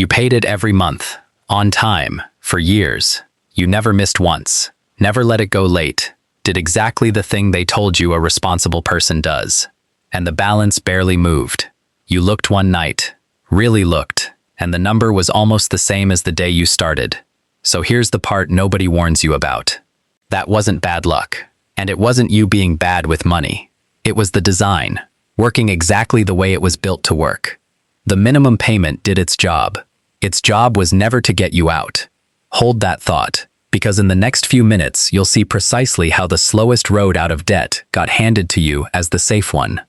You paid it every month, on time, for years. You never missed once, never let it go late, did exactly the thing they told you a responsible person does. And the balance barely moved. You looked one night, really looked, and the number was almost the same as the day you started. So here's the part nobody warns you about. That wasn't bad luck, and it wasn't you being bad with money. It was the design, working exactly the way it was built to work. The minimum payment did its job. Its job was never to get you out. Hold that thought, because in the next few minutes you'll see precisely how the slowest road out of debt got handed to you as the safe one.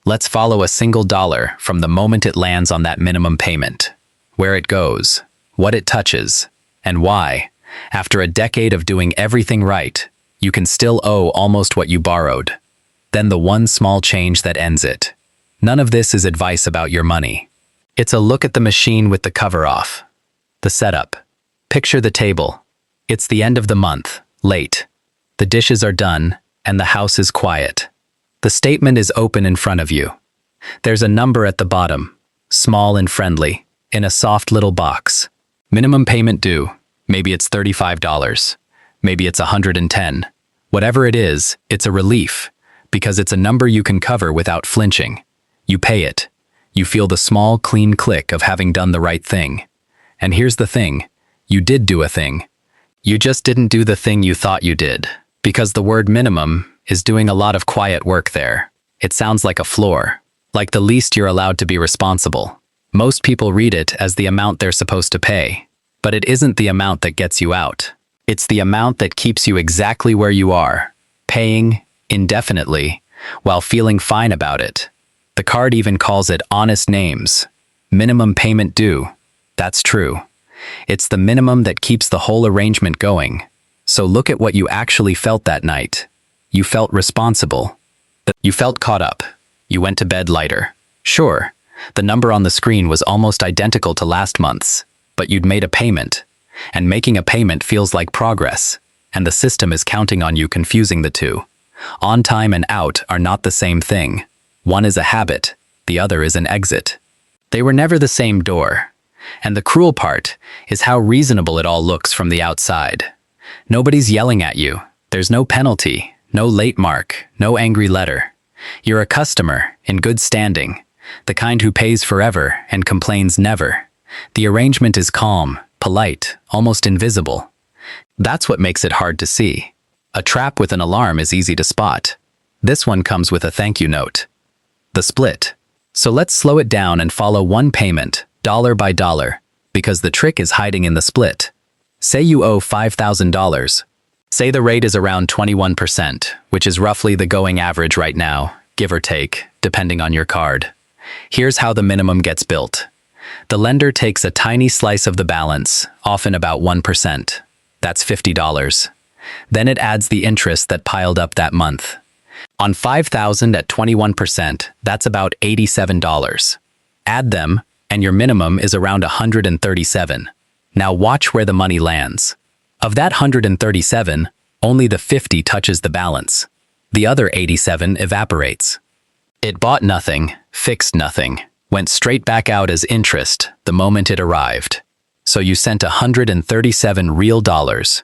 Let's follow a single dollar from the moment it lands on that minimum payment. Where it goes, what it touches, and why, after a decade of doing everything right, you can still owe almost what you borrowed. Then the one small change that ends it. None of this is advice about your money. It's a look at the machine with the cover off. The setup. Picture the table. It's the end of the month, late. The dishes are done, and the house is quiet. The statement is open in front of you. There's a number at the bottom, small and friendly, in a soft little box. Minimum payment due. Maybe it's $35. Maybe it's $110. Whatever it is, it's a relief, because it's a number you can cover without flinching. You pay it. You feel the small, clean click of having done the right thing. And here's the thing. You did do a thing. You just didn't do the thing you thought you did, because the word minimum is doing a lot of quiet work there. It sounds like a floor, like the least you're allowed to be responsible. Most people read it as the amount they're supposed to pay, but it isn't the amount that gets you out. It's the amount that keeps you exactly where you are, paying indefinitely, while feeling fine about it. The card even calls it honest names. Minimum payment due. That's true. It's the minimum that keeps the whole arrangement going. So look at what you actually felt that night. You felt responsible. You felt caught up. You went to bed lighter. Sure, the number on the screen was almost identical to last month's, but you'd made a payment. And making a payment feels like progress, and the system is counting on you confusing the two. On time and out are not the same thing. One is a habit, the other is an exit. They were never the same door. And the cruel part is how reasonable it all looks from the outside. Nobody's yelling at you. There's no penalty. No late mark, no angry letter. You're a customer, in good standing, the kind who pays forever and complains never. The arrangement is calm, polite, almost invisible. That's what makes it hard to see. A trap with an alarm is easy to spot. This one comes with a thank you note. The split. So let's slow it down and follow one payment, dollar by dollar, because the trick is hiding in the split. Say you owe $5,000. Say the rate is around 21%, which is roughly the going average right now, give or take, depending on your card. Here's how the minimum gets built. The lender takes a tiny slice of the balance, often about 1%. That's $50. Then it adds the interest that piled up that month. On $5,000 at 21%, that's about $87. Add them, and your minimum is around $137. Now watch where the money lands. Of that $137, only the $50 touches the balance. The other $87 evaporates. It bought nothing, fixed nothing, went straight back out as interest the moment it arrived. So you sent $137 real dollars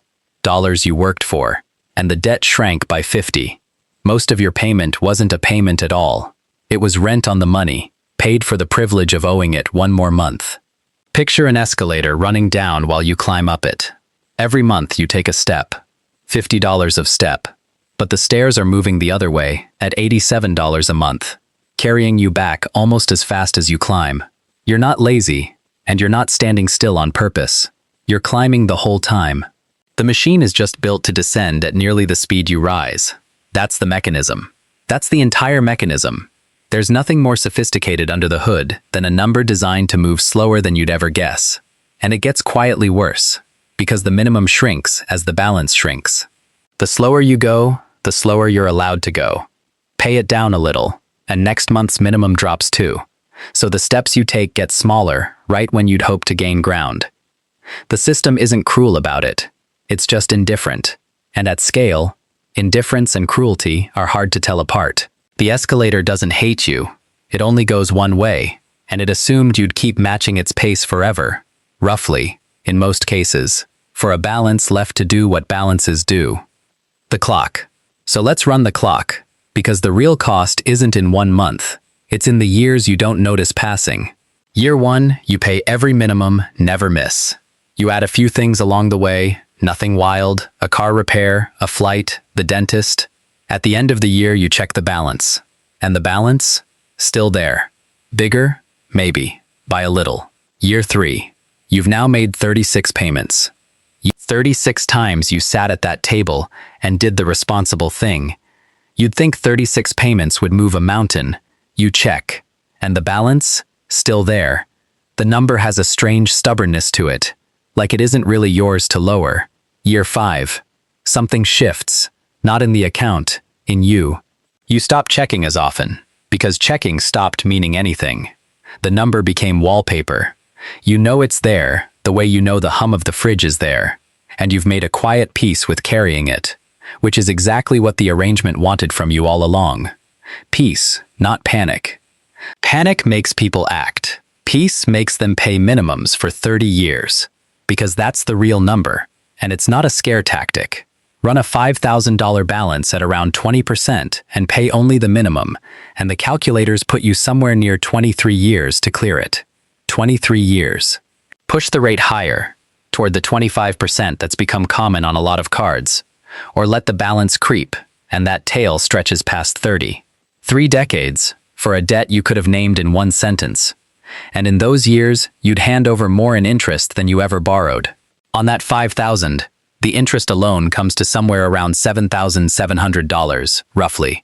you worked for, and the debt shrank by $50. Most of your payment wasn't a payment at all. It was rent on the money, paid for the privilege of owing it one more month. Picture an escalator running down while you climb up it. Every month you take a step, $50 of step, but the stairs are moving the other way at $87 a month, carrying you back almost as fast as you climb. You're not lazy, and you're not standing still on purpose. You're climbing the whole time. The machine is just built to descend at nearly the speed you rise. That's the mechanism. That's the entire mechanism. There's nothing more sophisticated under the hood than a number designed to move slower than you'd ever guess. And it gets quietly worse, because the minimum shrinks as the balance shrinks. The slower you go, the slower you're allowed to go. Pay it down a little, and next month's minimum drops too. So the steps you take get smaller right when you'd hope to gain ground. The system isn't cruel about it. It's just indifferent. And at scale, indifference and cruelty are hard to tell apart. The escalator doesn't hate you. It only goes one way, and it assumed you'd keep matching its pace forever, roughly, in most cases, for a balance left to do what balances do. The clock. So let's run the clock, because the real cost isn't in 1 month, it's in the years you don't notice passing. Year 1, you pay every minimum, never miss. You add a few things along the way, nothing wild, a car repair, a flight, the dentist. At the end of the year, you check the balance. And the balance? Still there. Bigger? Maybe. By a little. Year 3. You've now made 36 payments. 36 times you sat at that table and did the responsible thing. You'd think 36 payments would move a mountain. You check. And the balance? Still there. The number has a strange stubbornness to it, like it isn't really yours to lower. Year 5. Something shifts. Not in the account, in you. You stop checking as often, because checking stopped meaning anything. The number became wallpaper. You know it's there, the way you know the hum of the fridge is there, and you've made a quiet peace with carrying it, which is exactly what the arrangement wanted from you all along. Peace, not panic. Panic makes people act. Peace makes them pay minimums for 30 years, because that's the real number, and it's not a scare tactic. Run a $5,000 balance at around 20% and pay only the minimum, and the calculators put you somewhere near 23 years to clear it. 23 years. Push the rate higher, toward the 25% that's become common on a lot of cards, or let the balance creep, and that tail stretches past 30. 3 decades, for a debt you could have named in 1 sentence. And in those years, you'd hand over more in interest than you ever borrowed. On that $5,000, the interest alone comes to somewhere around $7,700, roughly,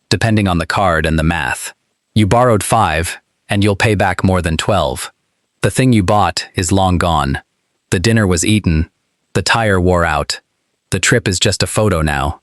depending on the card and the math. You borrowed 5, and you'll pay back more than 12. The thing you bought is long gone. The dinner was eaten. The tire wore out. The trip is just a photo now.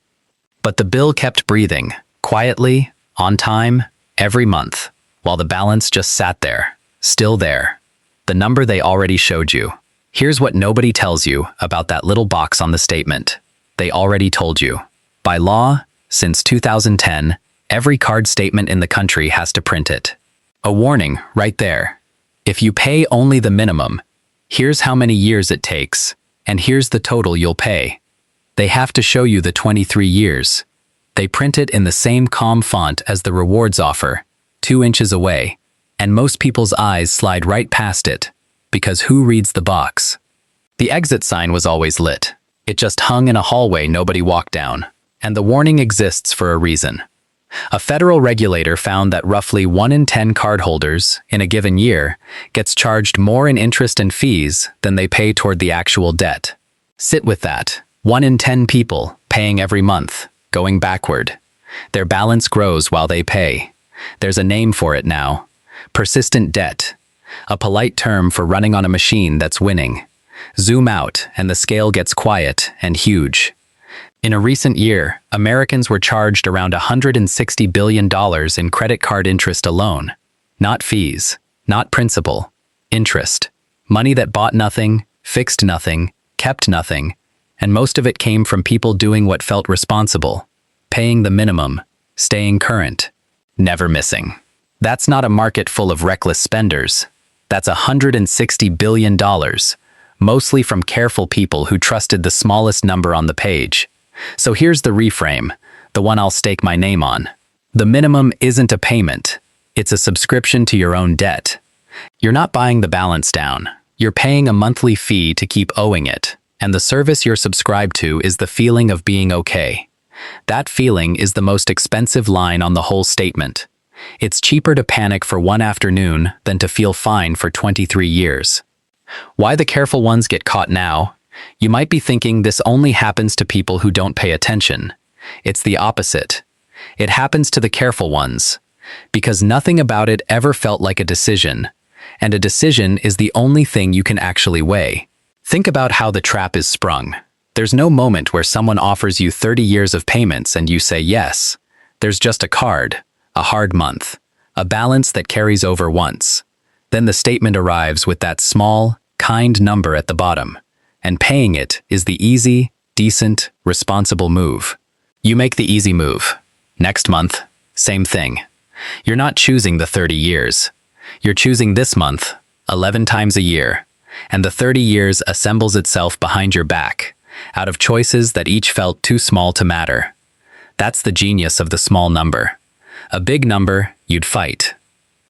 But the bill kept breathing, quietly, on time, every month, while the balance just sat there, still there. The number they already showed you. Here's what nobody tells you about that little box on the statement. They already told you. By law, since 2010, every card statement in the country has to print it. A warning, right there. If you pay only the minimum, here's how many years it takes, and here's the total you'll pay. They have to show you the 23 years. They print it in the same calm font as the rewards offer, 2 inches away, and most people's eyes slide right past it, because who reads the box? The exit sign was always lit. It just hung in a hallway nobody walked down, and the warning exists for a reason. A federal regulator found that roughly 1 in 10 cardholders, in a given year, gets charged more in interest and fees than they pay toward the actual debt. Sit with that. 1 in 10 people, paying every month, going backward. Their balance grows while they pay. There's a name for it now. Persistent debt. A polite term for running on a machine that's winning. Zoom out, and the scale gets quiet and huge. In a recent year, Americans were charged around $160 billion in credit card interest alone. Not fees, not principal, interest. Money that bought nothing, fixed nothing, kept nothing, and most of it came from people doing what felt responsible, paying the minimum, staying current, never missing. That's not a market full of reckless spenders. That's $160 billion, mostly from careful people who trusted the smallest number on the page. So here's the reframe, the one I'll stake my name on. The minimum isn't a payment. It's a subscription to your own debt. You're not buying the balance down. You're paying a monthly fee to keep owing it, and the service you're subscribed to is the feeling of being okay. That feeling is the most expensive line on the whole statement. It's cheaper to panic for 1 afternoon than to feel fine for 23 years. Why the careful ones get caught now? You might be thinking this only happens to people who don't pay attention. It's the opposite. It happens to the careful ones, because nothing about it ever felt like a decision, and a decision is the only thing you can actually weigh. Think about how the trap is sprung. There's no moment where someone offers you 30 years of payments and you say yes. There's just a card, a hard month, a balance that carries over once. Then the statement arrives with that small, kind number at the bottom, and paying it is the easy, decent, responsible move. You make the easy move. Next month, same thing. You're not choosing the 30 years. You're choosing this month, 11 times a year, and the 30 years assembles itself behind your back, out of choices that each felt too small to matter. That's the genius of the small number. A big number, you'd fight.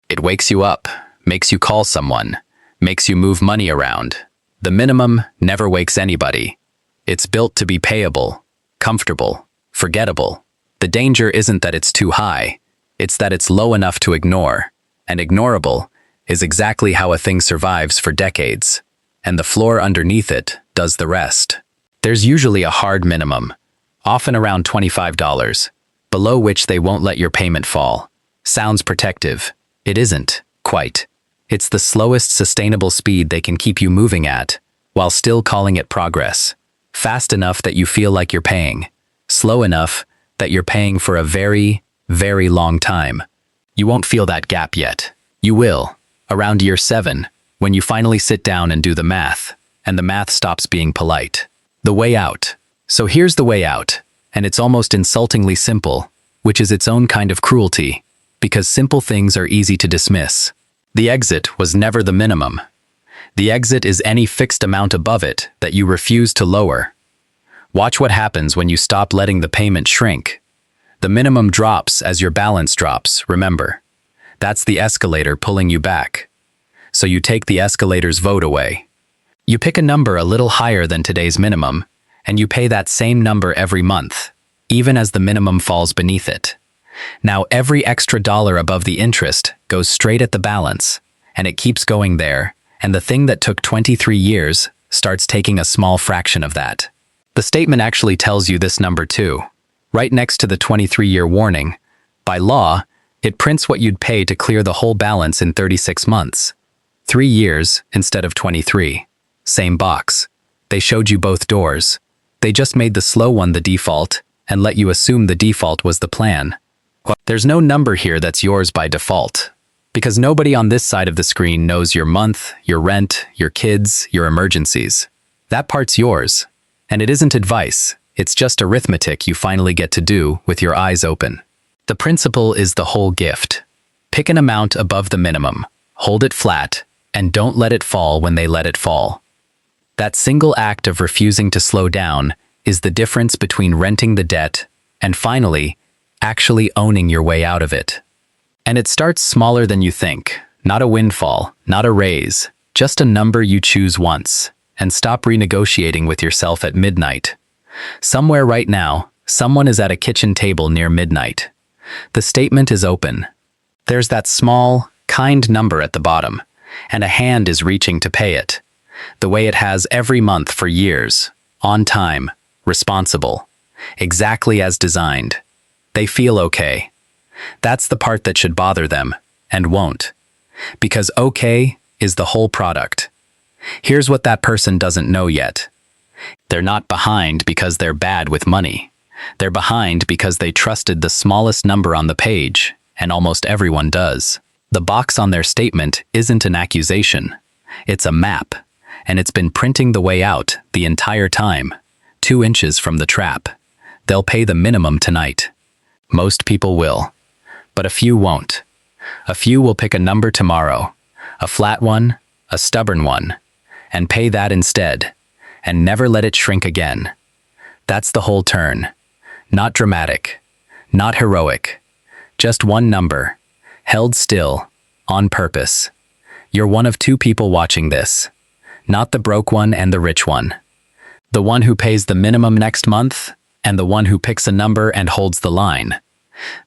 It wakes you up, makes you call someone, makes you move money around. The minimum never wakes anybody. It's built to be payable, comfortable, forgettable. The danger isn't that it's too high, it's that it's low enough to ignore, and ignorable is exactly how a thing survives for decades, and the floor underneath it does the rest. There's usually a hard minimum, often around $25, below which they won't let your payment fall. Sounds protective. It isn't, quite. It's the slowest sustainable speed they can keep you moving at, while still calling it progress. Fast enough that you feel like you're paying. Slow enough that you're paying for a very, very long time. You won't feel that gap yet. You will, around year 7, when you finally sit down and do the math, and the math stops being polite. The way out. So here's the way out, and it's almost insultingly simple, which is its own kind of cruelty, because simple things are easy to dismiss. The exit was never the minimum. The exit is any fixed amount above it that you refuse to lower. Watch what happens when you stop letting the payment shrink. The minimum drops as your balance drops, remember. That's the escalator pulling you back. So you take the escalator's vote away. You pick a number a little higher than today's minimum, and you pay that same number every month, even as the minimum falls beneath it. Now every extra dollar above the interest goes straight at the balance, and it keeps going there, and the thing that took 23 years starts taking a small fraction of that. The statement actually tells you this number too. Right next to the 23-year warning, by law, it prints what you'd pay to clear the whole balance in 36 months. 3 years instead of 23. Same box. They showed you both doors. They just made the slow one the default and let you assume the default was the plan. There's no number here that's yours by default, because nobody on this side of the screen knows your month, your rent, your kids, your emergencies. That part's yours. And it isn't advice, it's just arithmetic you finally get to do with your eyes open. The principle is the whole gift. Pick an amount above the minimum, hold it flat, and don't let it fall when they let it fall. That single act of refusing to slow down is the difference between renting the debt and finally, actually owning your way out of it. And it starts smaller than you think, not a windfall, not a raise, just a number you choose once, and stop renegotiating with yourself at midnight. Somewhere right now, someone is at a kitchen table near midnight. The statement is open. There's that small, kind number at the bottom, and a hand is reaching to pay it, the way it has every month for years, on time, responsible, exactly as designed. They feel okay. That's the part that should bother them, and won't. Because okay is the whole product. Here's what that person doesn't know yet. They're not behind because they're bad with money. They're behind because they trusted the smallest number on the page, and almost everyone does. The box on their statement isn't an accusation. It's a map, and it's been printing the way out the entire time, 2 inches from the trap. They'll pay the minimum tonight. Most people will, but a few won't. A few will pick a number tomorrow, a flat one, a stubborn one, and pay that instead, and never let it shrink again. That's the whole turn. Not dramatic, not heroic, just one number, held still, on purpose. You're one of 2 people watching this, not the broke one and the rich one. The one who pays the minimum next month, and the one who picks a number and holds the line.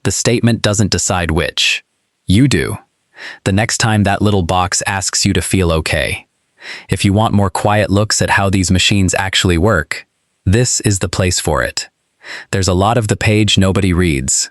The statement doesn't decide which. You do. The next time that little box asks you to feel okay. If you want more quiet looks at how these machines actually work, this is the place for it. There's a lot of the page nobody reads.